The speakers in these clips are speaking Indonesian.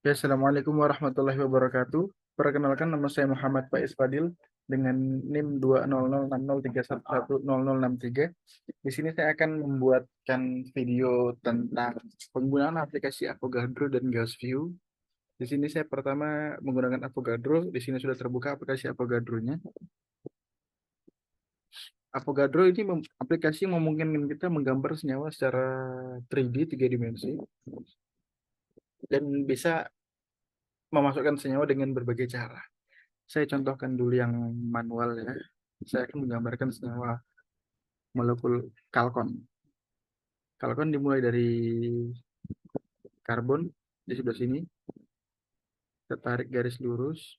Ya, Assalamualaikum warahmatullahi wabarakatuh. Perkenalkan, nama saya Muhammad Faiz Fadil dengan NIM 20060311063. Di sini saya akan membuatkan video tentang penggunaan aplikasi Avogadro dan GaussView. Di sini saya pertama menggunakan Avogadro. Di sini sudah terbuka aplikasi Avogadro-nya. Avogadro ini aplikasi yang memungkinkan kita menggambar senyawa secara 3D, tiga dimensi, dan bisa memasukkan senyawa dengan berbagai cara. Saya contohkan dulu yang manual ya. Saya akan menggambarkan senyawa molekul kalkon. Kalkon dimulai dari karbon di sebelah sini. Kita tarik garis lurus.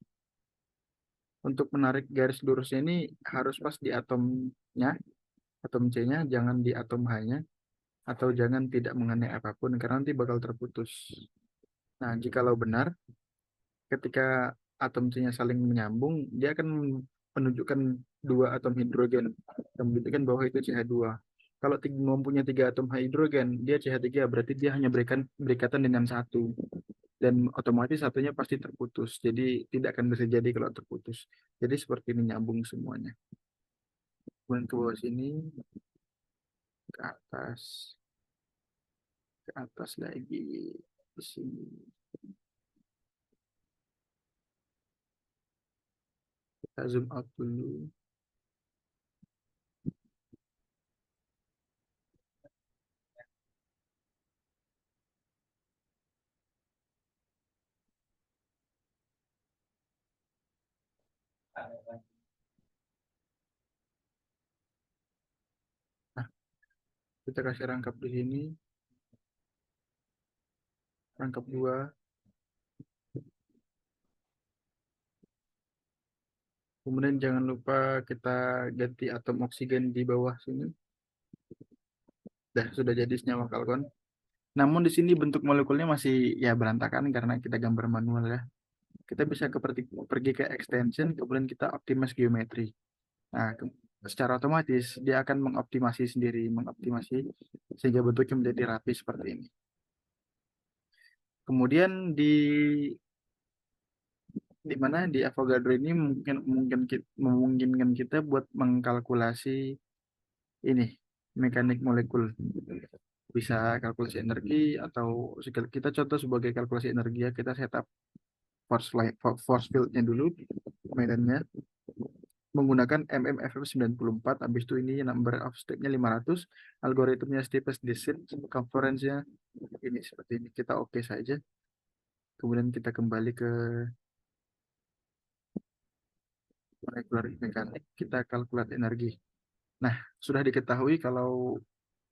Untuk menarik garis lurusnya ini harus pas di atomnya, atom C-nya, jangan di atom H-nya, atau jangan tidak mengenai apapun karena nanti bakal terputus. Nah, jikalau benar, ketika atom C-nya saling menyambung, dia akan menunjukkan dua atom hidrogen yang menunjukkan bahwa itu CH2. Kalau mempunyai tiga atom hidrogen, dia CH3, berarti dia hanya berikatan dengan satu. Dan otomatis satunya pasti terputus. Jadi tidak akan bisa jadi kalau terputus. Jadi seperti ini nyambung semuanya. Kemudian ke bawah sini, ke atas, ke atas lagi, di sini. Kita zoom out dulu. Nah, kita kasih rangkap di sini, rangkap dua. Kemudian jangan lupa kita ganti atom oksigen di bawah sini. Sudah jadi senyawa kalkon. Namun di sini bentuk molekulnya masih ya berantakan karena kita gambar manual ya. Kita bisa pergi ke extension, kemudian kita optimize geometri. Nah, secara otomatis dia akan mengoptimasi sendiri, mengoptimasi sehingga bentuknya menjadi rapi seperti ini. Kemudian di mana di Avogadro ini memungkinkan kita buat mengkalkulasi ini mekanik molekul, bisa kalkulasi energi atau kita contoh sebagai kalkulasi energi ya, kita setup force fieldnya dulu, medannya menggunakan MMFF94. Habis itu ini number of step-nya 500, algoritmnya steepest descent, circumference-nya ini seperti ini, kita oke saja. Kemudian kita kembali ke molekular mekanik, kita kalkulasi energi. Nah, sudah diketahui kalau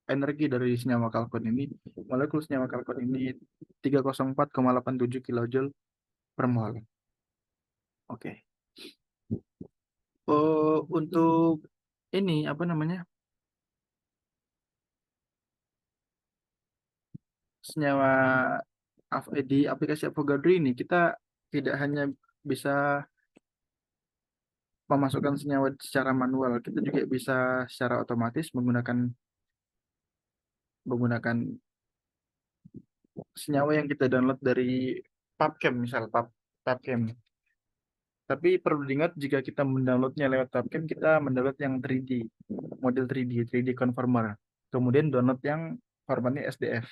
energi dari senyawa kalkon ini, molekul senyawa kalkon ini 304,87 kilojoule per mol. Oke. Oh, untuk ini apa namanya? Senyawa di aplikasi Avogadro ini kita tidak hanya bisa memasukkan senyawa secara manual, kita juga bisa secara otomatis menggunakan senyawa yang kita download dari PubChem, misal PubChem. Tapi perlu diingat, jika kita mendownloadnya lewat PubChem, kita mendownload yang 3D, model 3D conformer. Kemudian download yang formatnya SDF.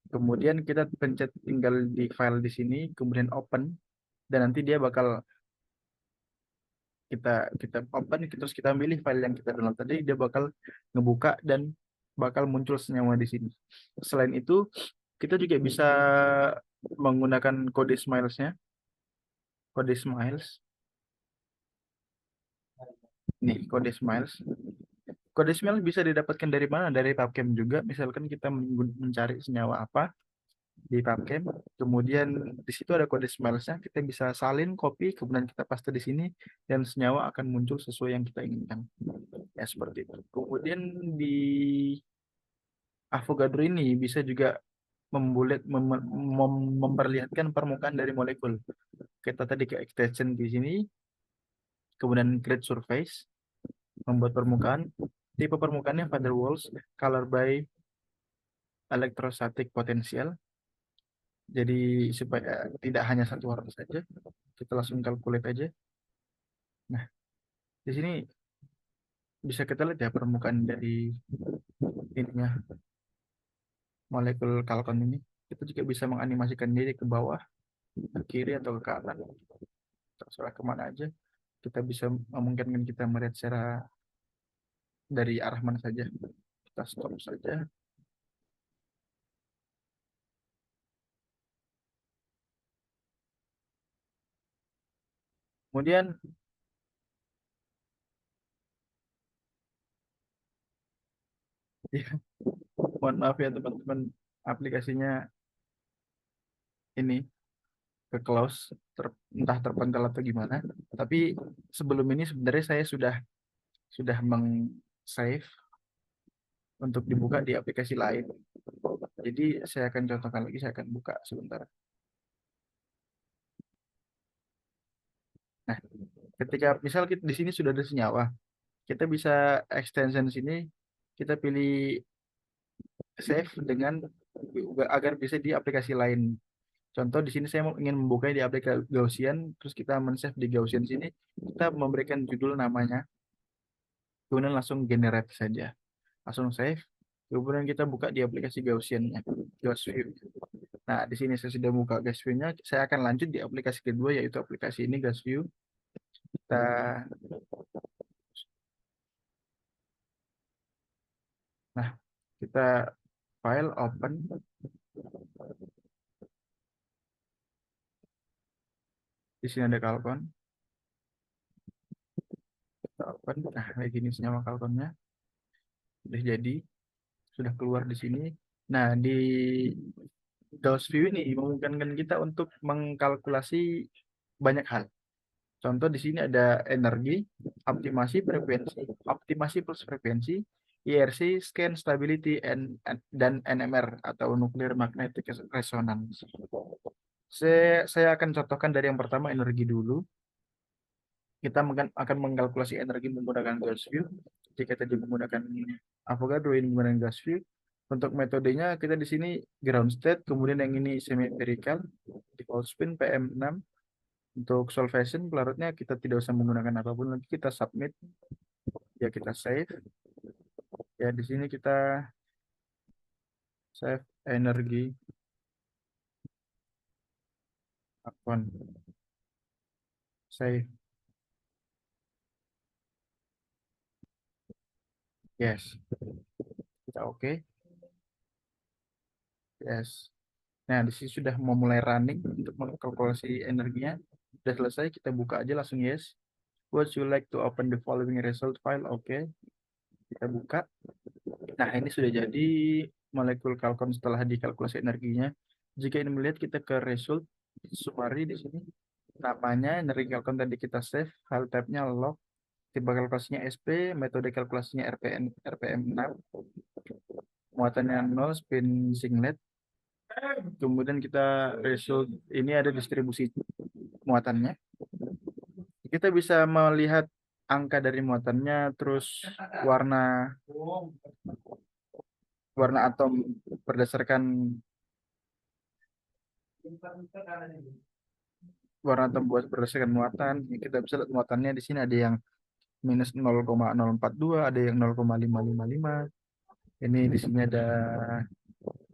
Kemudian kita pencet tinggal di file di sini, kemudian open, dan nanti dia bakal kita kita open, terus kita pilih file yang kita download tadi, dia bakal ngebuka dan bakal muncul senyawa di sini. Selain itu, kita juga bisa menggunakan kode Smiles-nya. Kode Smiles. Nih, kode Smiles. Kode Smiles bisa didapatkan dari mana? Dari PubChem juga. Misalkan kita mencari senyawa apa di PubChem, kemudian di situ ada kode Smiles-nya, kita bisa salin, copy, kemudian kita paste di sini, dan senyawa akan muncul sesuai yang kita inginkan. Ya, seperti itu. Kemudian di Avogadro ini bisa juga memperlihatkan permukaan dari molekul. Kita tadi ke extension di sini, kemudian create surface, membuat permukaan. Tipe permukaannya van der Waals, color by electrostatic potential. Jadi supaya tidak hanya satu warna saja, kita langsung calculate aja. Nah, di sini bisa kita lihat ya permukaan dari ininya molekul kalkon ini. Kita juga bisa menganimasikan diri ke bawah, ke kiri atau ke kanan, terserah kemana aja. Kita bisa memungkinkan kita melihat secara dari arah mana saja. Kita stop saja. Kemudian, ya, mohon maaf ya teman-teman, aplikasinya ini ke close, entah terpental atau gimana. Tapi sebelum ini sebenarnya saya sudah meng-save untuk dibuka di aplikasi lain. Jadi saya akan contohkan lagi, saya akan buka sebentar. Nah, ketika misal kita di sini sudah ada senyawa, kita bisa extension sini, kita pilih save dengan agar bisa di aplikasi lain. Contoh di sini saya ingin membuka di aplikasi Gaussian, terus kita men-save di Gaussian sini, kita memberikan judul namanya, kemudian langsung generate saja, langsung save, kemudian kita buka di aplikasi Gaussian-nya, Gauss View. Nah, di sini saya sudah buka Gauss View-nya, saya akan lanjut di aplikasi kedua, yaitu aplikasi ini Gauss View. Kita, nah, kita file open, di sini ada kalkon, kita open, nah kayak gini senyawa kalkonnya, sudah jadi, sudah keluar di sini. Nah, di Gauss View ini memungkinkan kita untuk mengkalkulasi banyak hal. Contoh di sini ada energi, optimasi plus frekuensi, IRC, scan stability, dan NMR atau nuclear magnetic resonance. Saya akan contohkan dari yang pertama energi dulu. Kita akan mengkalkulasi energi menggunakan Gauss View. Jika tadi menggunakan Avogadro, ini menggunakan Gauss View. Untuk metodenya kita di sini ground state, kemudian yang ini semi empirical, default spin PM6. Untuk solvation pelarutnya kita tidak usah menggunakan apapun lagi, kita submit, ya kita save. Ya di sini kita save energi akun, save, yes, kita oke, yes. Nah di sini sudah memulai running untuk mengkalkulasi energinya. Sudah selesai, kita buka aja langsung yes. Would you like to open the following result file? Oke, kita buka. Nah ini sudah jadi molekul kalkon setelah dikalkulasi energinya. Jika ini melihat kita ke result summary di sini. Namanya energi kalkon tadi kita save, file type-nya log, tipe kalkulasinya SP, metode kalkulasinya RPM6, muatannya 0, spin singlet. Kemudian kita result ini ada distribusi muatannya. Kita bisa melihat angka dari muatannya, terus warna warna atom berdasarkan warna atom buat berdasarkan muatan. Kita bisa lihat muatannya di sini ada yang minus 0,042, ada yang 0,555. Ini di sini ada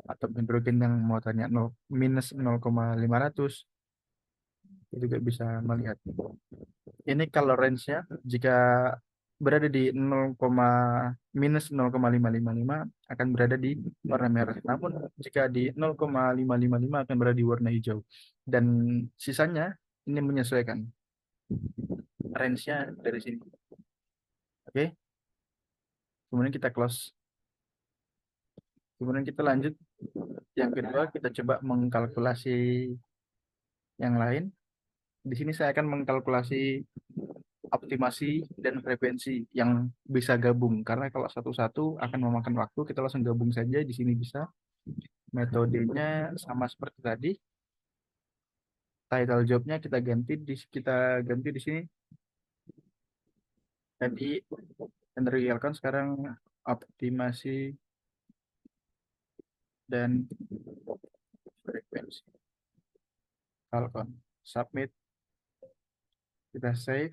atom hidrogen yang muatannya 0, minus 0,500. Kita juga bisa melihat. Ini color range-nya jika berada di 0, minus 0,555 akan berada di warna merah. Namun jika di 0,555 akan berada di warna hijau. Dan sisanya ini menyesuaikan range-nya dari sini. Oke. Kemudian kita close. Kemudian kita lanjut. Yang kedua kita coba mengkalkulasi yang lain. Di sini saya akan mengkalkulasi optimasi dan frekuensi yang bisa gabung, karena kalau satu-satu akan memakan waktu. Kita langsung gabung saja di sini bisa. Metodenya sama seperti tadi. Title jobnya kita ganti di sini. Jadi energi kalkon sekarang optimasi dan frekuensi. Kalkon. Submit. Kita save.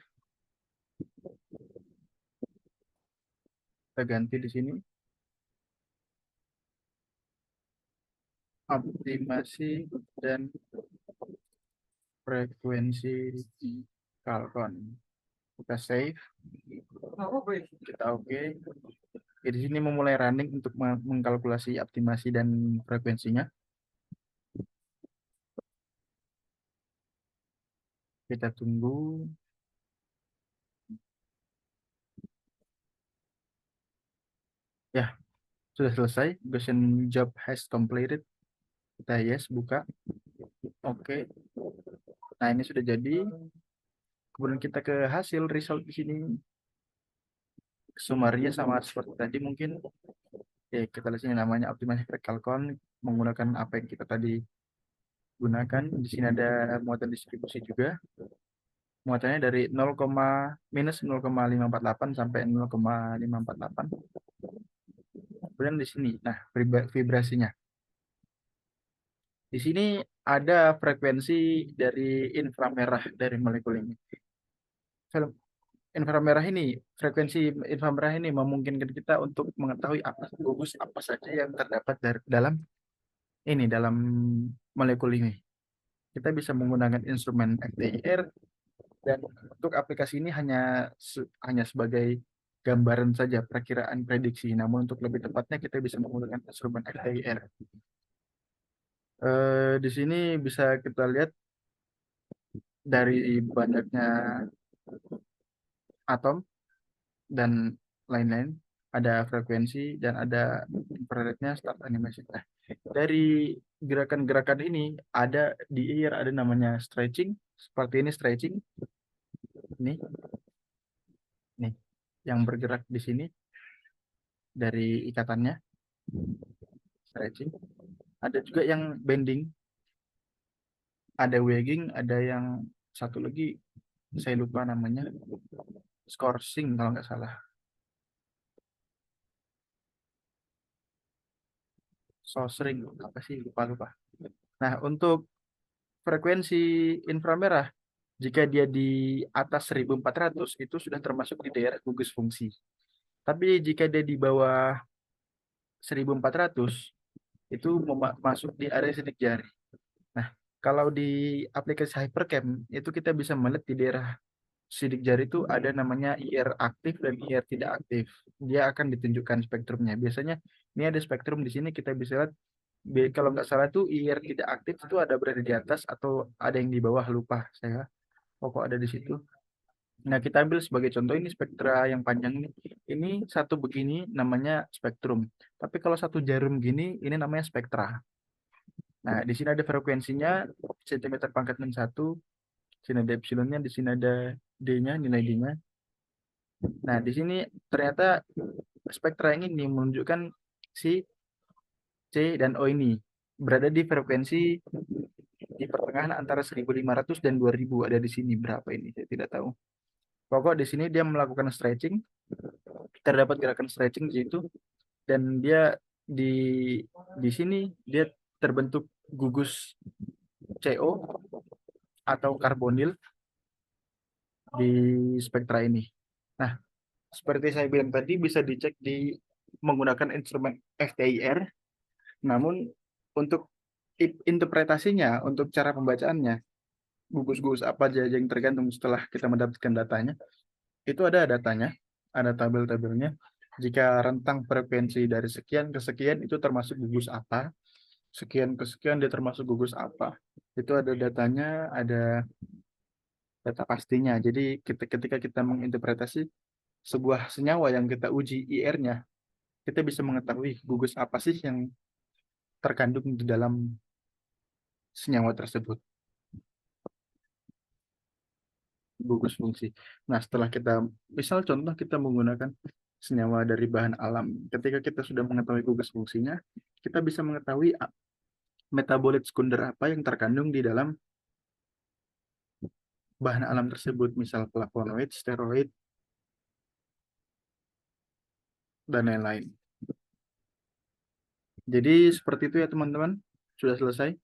Kita ganti di sini. Optimasi dan frekuensi Kalkon. Kita save. Kita oke. Di sini memulai running untuk mengkalkulasi optimasi dan frekuensinya. Kita tunggu. Ya, sudah selesai. Gaussian job has completed. Kita yes, buka. Oke. Nah, ini sudah jadi. Kemudian kita ke hasil result di sini. Summary-nya sama seperti tadi mungkin. Ya, kita lihat sini namanya optimasi Kalkon menggunakan apa yang kita tadi gunakan. Di sini ada muatan distribusi juga. Muatannya dari minus 0,548 sampai 0,548. Kemudian di sini, nah vibrasinya. Di sini ada frekuensi dari inframerah dari molekul ini. Frekuensi inframerah ini memungkinkan kita untuk mengetahui gugus apa saja yang terdapat dalam molekul ini. Kita bisa menggunakan instrumen FTIR dan untuk aplikasi ini hanya sebagai gambaran saja perkiraan prediksi. Namun untuk lebih tepatnya kita bisa menggunakan instrumen FTIR. Di sini bisa kita lihat dari banyaknya atom dan lain-lain, ada frekuensi dan ada infrarednya start animation. Nah, dari gerakan-gerakan ini ada di IR ada namanya stretching, seperti ini stretching. Nih, yang bergerak di sini dari ikatannya stretching. Ada juga yang bending, ada wagging, ada yang satu lagi saya lupa namanya, scoring kalau nggak salah. Sosring apa sih, lupa. Nah, untuk frekuensi inframerah jika dia di atas 1400 itu sudah termasuk di daerah gugus fungsi. Tapi jika dia di bawah 1400 itu masuk di area sidik jari. Nah, kalau di aplikasi Hypercam itu kita bisa melihat di daerah sidik jari itu ada namanya IR aktif dan IR tidak aktif. Dia akan ditunjukkan spektrumnya. Biasanya ini ada spektrum di sini kita bisa lihat. Kalau nggak salah tuh IR tidak aktif itu ada berada di atas atau ada yang di bawah, lupa saya. Pokok ada di situ. Nah, kita ambil sebagai contoh ini spektra yang panjang ini. Ini satu begini namanya spektrum. Tapi kalau satu jarum gini ini namanya spektra. Nah, di sini ada frekuensinya cm pangkat 1. Di sini ada epsilonnya, di sini ada D-nya, nilai D-nya. Nah, di sini ternyata spektra yang ini menunjukkan si C dan O ini berada di frekuensi di pertengahan antara 1500 dan 2000. Ada di sini berapa ini saya tidak tahu. Pokok di sini dia melakukan stretching, terdapat gerakan stretching di situ dan dia di sini dia terbentuk gugus CO atau karbonil di spektra ini. Nah, seperti saya bilang tadi bisa dicek di menggunakan instrumen FTIR. Namun untuk interpretasinya, untuk cara pembacaannya, gugus-gugus apa aja yang tergantung setelah kita mendapatkan datanya, itu ada datanya, ada tabel-tabelnya. Jika rentang frekuensi dari sekian ke sekian itu termasuk gugus apa, sekian ke sekian dia termasuk gugus apa. Itu ada datanya, ada data pastinya. Jadi ketika kita menginterpretasi sebuah senyawa yang kita uji IR-nya, kita bisa mengetahui gugus apa sih yang terkandung di dalam senyawa tersebut. Gugus fungsi. Nah, setelah kita, misal contoh kita menggunakan senyawa dari bahan alam. Ketika kita sudah mengetahui gugus fungsinya, kita bisa mengetahui metabolit sekunder apa yang terkandung di dalam bahan alam tersebut, misal flavonoid, steroid, dan lain-lain. Jadi seperti itu ya teman-teman. Sudah selesai.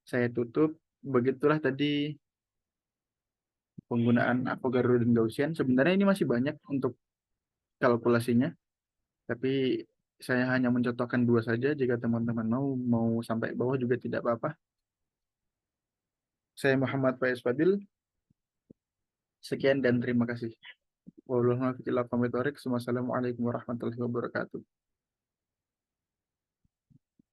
Saya tutup. begitulah tadi penggunaan Avogadro dan Gaussian. Sebenarnya ini masih banyak untuk kalkulasinya, tapi saya hanya mencontohkan dua saja. Jika teman-teman mau sampai bawah juga tidak apa-apa. Saya Muhammad Faiz Fadil. Sekian dan terima kasih. Wassalamualaikum warahmatullahi wabarakatuh.